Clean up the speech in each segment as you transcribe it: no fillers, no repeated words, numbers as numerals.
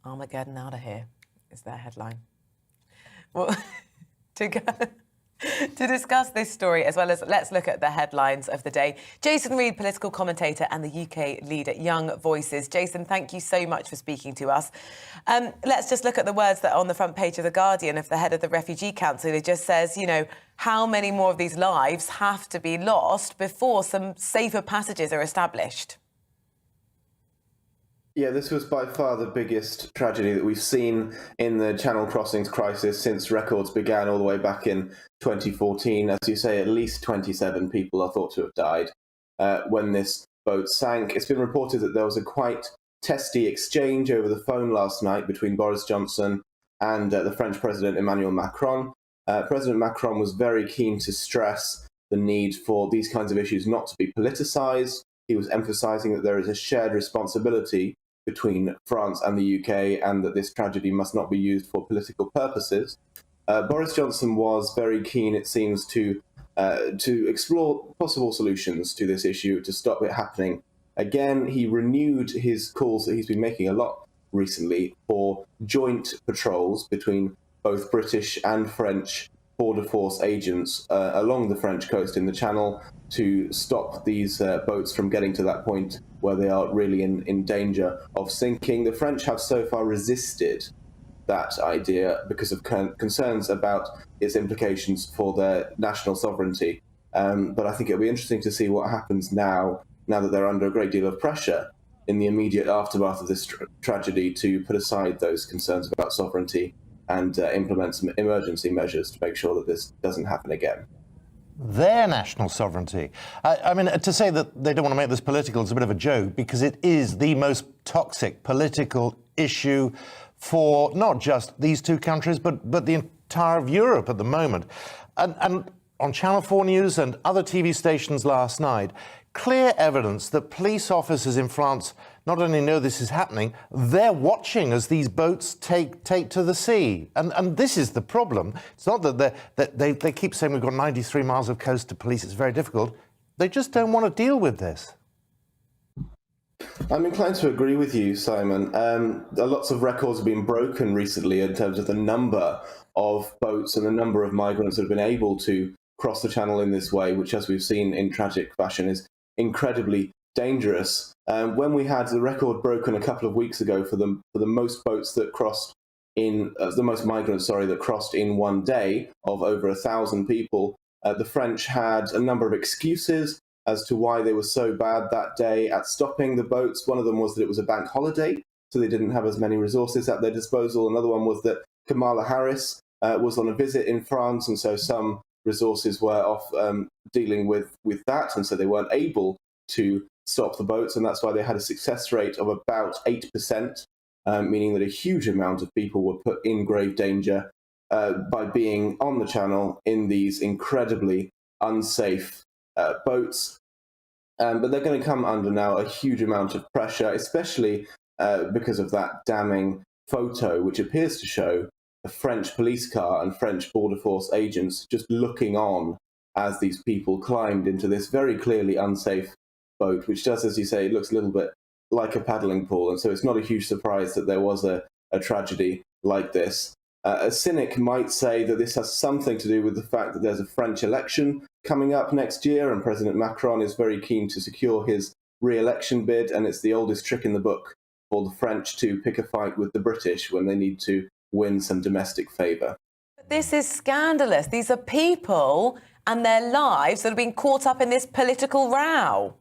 Armageddon out of here is their headline. Well, to discuss this story, as well as let's look at the headlines of the day, Jason Reed, political commentator and the UK lead at Young Voices. Jason, thank you so much for speaking to us. Let's just look at the words that are on the front page of The Guardian of the head of the Refugee Council. It just says, you know, how many more of these lives have to be lost before some safer passages are established? Yeah, this was by far the biggest tragedy that we've seen in the Channel crossings crisis since records began all the way back in 2014. As you say, at least 27 people are thought to have died when this boat sank. It's been reported that there was a quite testy exchange over the phone last night between Boris Johnson and the French President Emmanuel Macron. President Macron was very keen to stress the need for these kinds of issues not to be politicised. He was emphasising that there is a shared responsibility between France and the UK and that this tragedy must not be used for political purposes. Boris Johnson was very keen, it seems, to explore possible solutions to this issue to stop it happening again. He renewed his calls that he's been making a lot recently for joint patrols between both British and French border force agents along the French coast in the Channel to stop these boats from getting to that point where they are really in danger of sinking. The French have so far resisted that idea because of concerns about its implications for their national sovereignty. But I think it'll be interesting to see what happens now that they're under a great deal of pressure in the immediate aftermath of this tragedy to put aside those concerns about sovereignty and implement some emergency measures to make sure that this doesn't happen again. Their national sovereignty. I mean, to say that they don't want to make this political is a bit of a joke, because it is the most toxic political issue for not just these two countries, but the entire of Europe at the moment. And on Channel 4 News and other TV stations last night, clear evidence that police officers in France not only know this is happening, they're watching as these boats take to the sea. And this is the problem. It's not that they keep saying we've got 93 miles of coast to police, it's very difficult. They just don't want to deal with this. I'm inclined to agree with you, Simon. Lots of records have been broken recently in terms of the number of boats and the number of migrants that have been able to cross the Channel in this way, which, as we've seen in tragic fashion, is incredibly dangerous. When we had the record broken a couple of weeks ago for the most boats that crossed in, the most migrants, that crossed in one day of over 1,000 people, the French had a number of excuses as to why they were so bad that day at stopping the boats. One of them was that it was a bank holiday, so they didn't have as many resources at their disposal. Another one was that Kamala Harris was on a visit in France, and so some resources were off dealing with that, and so they weren't able to stop the boats, and that's why they had a success rate of about 8%, meaning that a huge amount of people were put in grave danger by being on the Channel in these incredibly unsafe boats. But they're going to come under now a huge amount of pressure, especially because of that damning photo, which appears to show a French police car and French border force agents just looking on as these people climbed into this very clearly unsafe boat, which does, as you say, it looks a little bit like a paddling pool. And so it's not a huge surprise that there was a tragedy like this. A cynic might say that this has something to do with the fact that there's a French election coming up next year, and President Macron is very keen to secure his re-election bid, and it's the oldest trick in the book for the French to pick a fight with the British when they need to win some domestic favour. This is scandalous. These are people and their lives that have been caught up in this political row.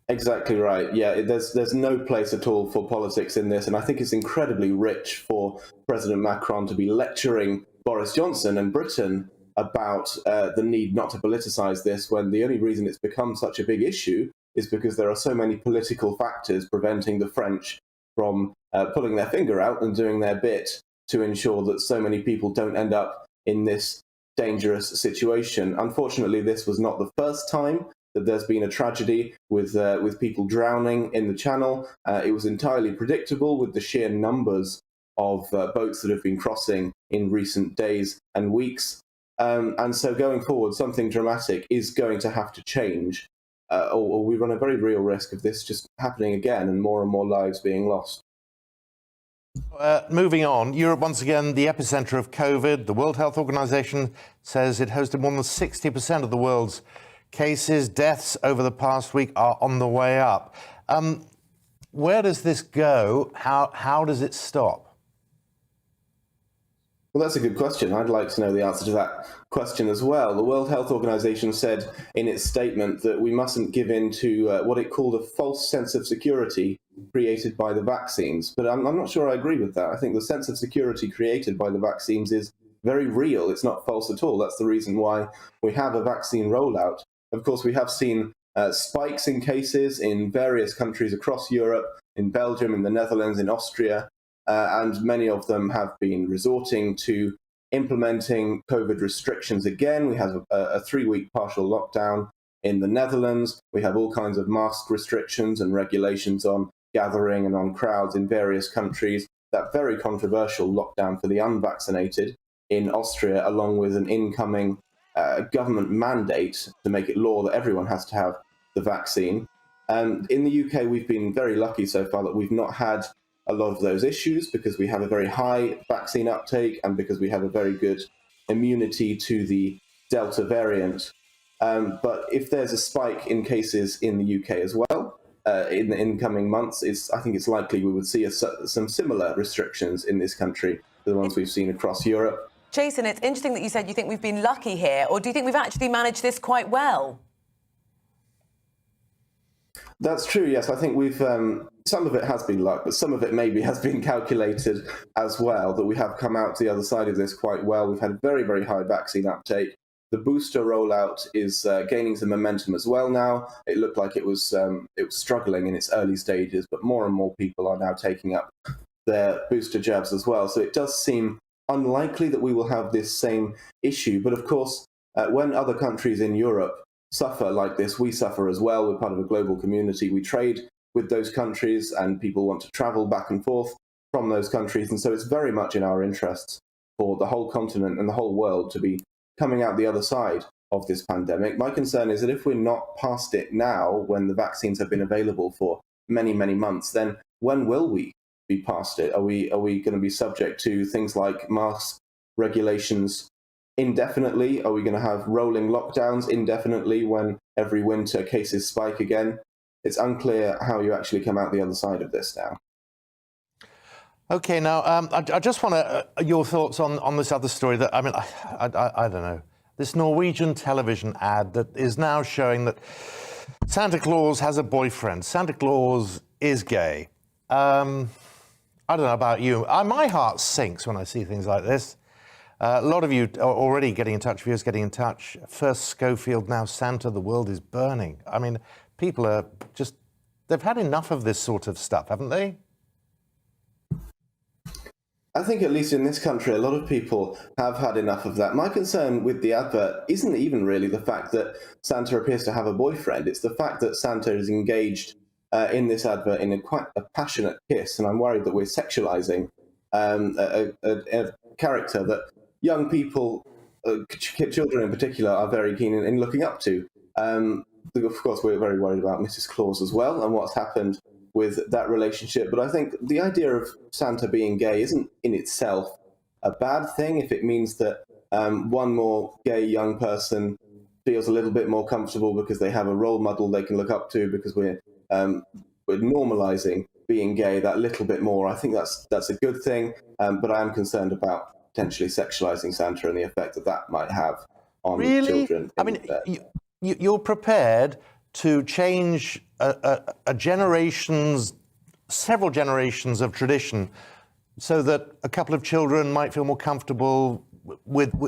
Exactly right. Yeah, there's no place at all for politics in this, and I think it's incredibly rich for President Macron to be lecturing Boris Johnson and Britain about the need not to politicise this, when the only reason it's become such a big issue is because there are so many political factors preventing the French from pulling their finger out and doing their bit to ensure that so many people don't end up in this dangerous situation. Unfortunately, this was not the first time that there's been a tragedy with people drowning in the Channel. It was entirely predictable with the sheer numbers of boats that have been crossing in recent days and weeks. And so going forward, something dramatic is going to have to change, or we run a very real risk of this just happening again and more lives being lost. Moving on, Europe once again the epicenter of COVID. The World Health Organization says it hosted more than 60% of the world's cases. Deaths over the past week are on the way up. Where does this go? How does it stop? Well, that's a good question. I'd like to know the answer to that question as well. The World Health Organization said in its statement that we mustn't give in to what it called a false sense of security created by the vaccines. But I'm not sure I agree with that. I think the sense of security created by the vaccines is very real. It's not false at all. That's the reason why we have a vaccine rollout. Of course, we have seen spikes in cases in various countries across Europe, in Belgium, in the Netherlands, in Austria. And many of them have been resorting to implementing COVID restrictions again. We have a 3-week partial lockdown in the Netherlands. We have all kinds of mask restrictions and regulations on gathering and on crowds in various countries. That very controversial lockdown for the unvaccinated in Austria, along with an incoming government mandate to make it law that everyone has to have the vaccine. And in the UK, we've been very lucky so far that we've not had a lot of those issues because we have a very high vaccine uptake and because we have a very good immunity to the Delta variant. But if there's a spike in cases in the UK as well, in the incoming months, I think it's likely we would see some similar restrictions in this country to the ones we've seen across Europe. Jason, it's interesting that you said you think we've been lucky here, or do you think we've actually managed this quite well? That's true, yes. I think we've, some of it has been luck, but some of it maybe has been calculated as well, that we have come out to the other side of this quite well. We've had very, very high vaccine uptake. The booster rollout is gaining some momentum as well now. It looked like it was struggling in its early stages, but more and more people are now taking up their booster jabs as well. So it does seem unlikely that we will have this same issue. But of course, when other countries in Europe suffer like this, we suffer as well. We're part of a global community. We trade with those countries and people want to travel back and forth from those countries. And so it's very much in our interests for the whole continent and the whole world to be coming out the other side of this pandemic. My concern is that if we're not past it now, when the vaccines have been available for many, many months, then when will we be past it? Are we going to be subject to things like mask regulations indefinitely? Are we going to have rolling lockdowns indefinitely when every winter cases spike again? It's unclear how you actually come out the other side of this now. Okay, now I just want your thoughts on this other story. That I mean, I don't know. This Norwegian television ad that is now showing that Santa Claus has a boyfriend. Santa Claus is gay. I don't know about you. My heart sinks when I see things like this. A lot of you are already getting in touch, viewers getting in touch. First Schofield, now Santa, the world is burning. I mean, people are just, they've had enough of this sort of stuff, haven't they? I think at least in this country, a lot of people have had enough of that. My concern with the advert isn't even really the fact that Santa appears to have a boyfriend. It's the fact that Santa is engaged in this advert in quite a passionate kiss, and I'm worried that we're sexualizing a character that young people, children in particular, are very keen in looking up to. Of course, we're very worried about Mrs. Claus as well and what's happened with that relationship. But I think the idea of Santa being gay isn't in itself a bad thing if it means that one more gay young person feels a little bit more comfortable because they have a role model they can look up to, because we're normalizing being gay that little bit more. I think that's a good thing, but I am concerned about potentially sexualizing Santa and the effect that that might have on children. I mean, you're prepared to change several generations of tradition so that a couple of children might feel more comfortable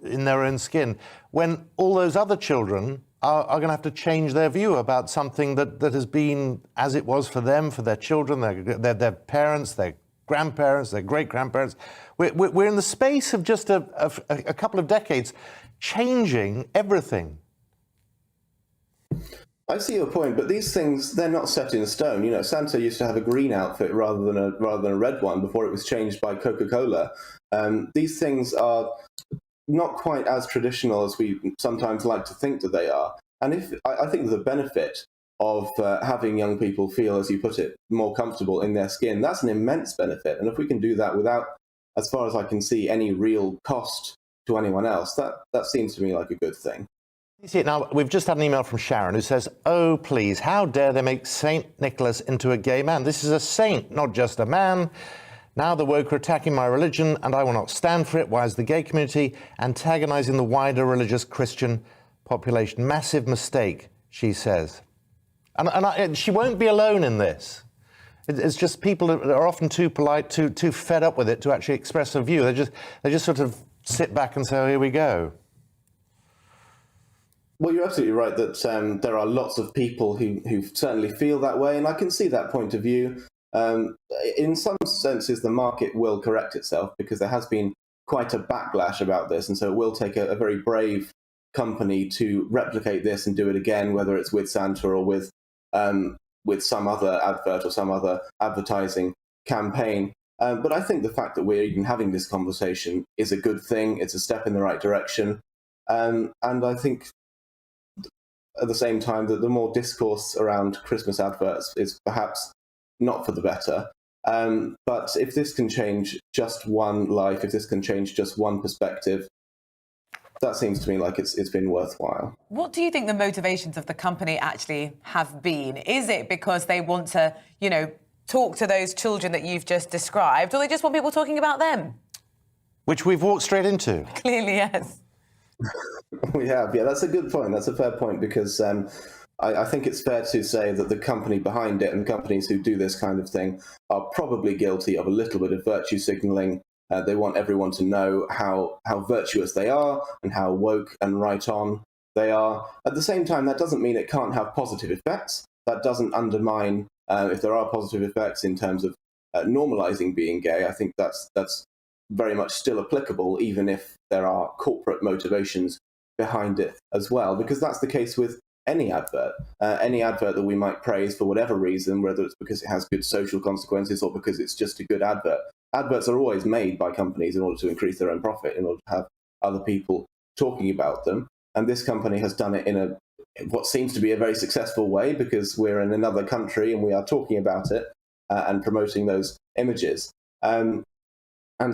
in their own skin, when all those other children are going to have to change their view about something that has been as it was for them, for their children, their parents, their grandparents, their great-grandparents. We're in the space of just a couple of decades changing everything. I see your point, but these things, they're not set in stone. You know, Santa used to have a green outfit rather than a red one before it was changed by Coca-Cola. These things are not quite as traditional as we sometimes like to think that they are. And I think the benefit of having young people feel, as you put it, more comfortable in their skin. That's an immense benefit. And if we can do that without, as far as I can see, any real cost to anyone else, that seems to me like a good thing. You see it now. We've just had an email from Sharon who says, "Oh, please, how dare they make St. Nicholas into a gay man? This is a saint, not just a man. Now the woke are attacking my religion and I will not stand for it. Why is the gay community antagonizing the wider religious Christian population? Massive mistake," she says. And she won't be alone in this. It's just people that are often too polite, too fed up with it to actually express a view. They just sort of sit back and say, "Oh, here we go." Well, you're absolutely right that there are lots of people who certainly feel that way, and I can see that point of view. In some senses, the market will correct itself because there has been quite a backlash about this, and so it will take a very brave company to replicate this and do it again, whether it's with Santa or with some other advert or some other advertising campaign. But I think the fact that we're even having this conversation is a good thing. It's a step in the right direction, and I think at the same time that the more discourse around Christmas adverts is perhaps not for the better. But if this can change just one life, if this can change just one perspective, that seems to me like it's been worthwhile. What do you think the motivations of the company actually have been? Is it because they want to, talk to those children that you've just described, or they just want people talking about them? Which we've walked straight into. Clearly, yes. We have, yeah, that's a good point. That's a fair point, because I think it's fair to say that the company behind it and companies who do this kind of thing are probably guilty of a little bit of virtue signalling. They want everyone to know how virtuous they are and how woke and right on they are. At the same time, that doesn't mean it can't have positive effects. That doesn't undermine if there are positive effects in terms of normalizing being gay. I think that's very much still applicable, even if there are corporate motivations behind it as well, because that's the case with any advert that we might praise for whatever reason, whether it's because it has good social consequences or because it's just a good advert. Adverts are always made by companies in order to increase their own profit, in order to have other people talking about them. And this company has done it in what seems to be a very successful way, because we're in another country and we are talking about it and promoting those images. And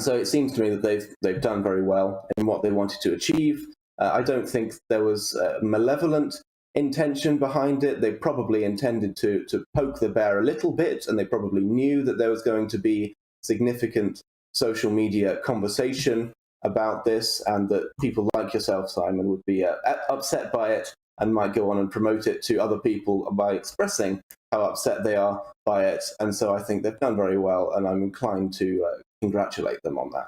so it seems to me that they've done very well in what they wanted to achieve. I don't think there was malevolent intention behind it. They probably intended to poke the bear a little bit, and they probably knew that there was going to be significant social media conversation about this, and that people like yourself, Simon, would be upset by it and might go on and promote it to other people by expressing how upset they are by it. And so I think they've done very well, and I'm inclined to congratulate them on that.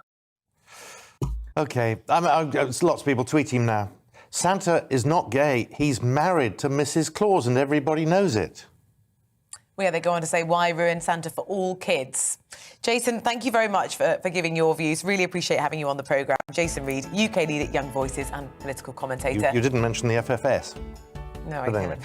Okay, lots of people tweeting now. Santa is not gay. He's married to Mrs. Claus, and everybody knows it. Well, yeah, they go on to say, why ruin Santa for all kids? Jason, thank you very much for giving your views. Really appreciate having you on the programme. Jason Reed, UK lead at Young Voices and political commentator. You didn't mention the FFS. No, I didn't.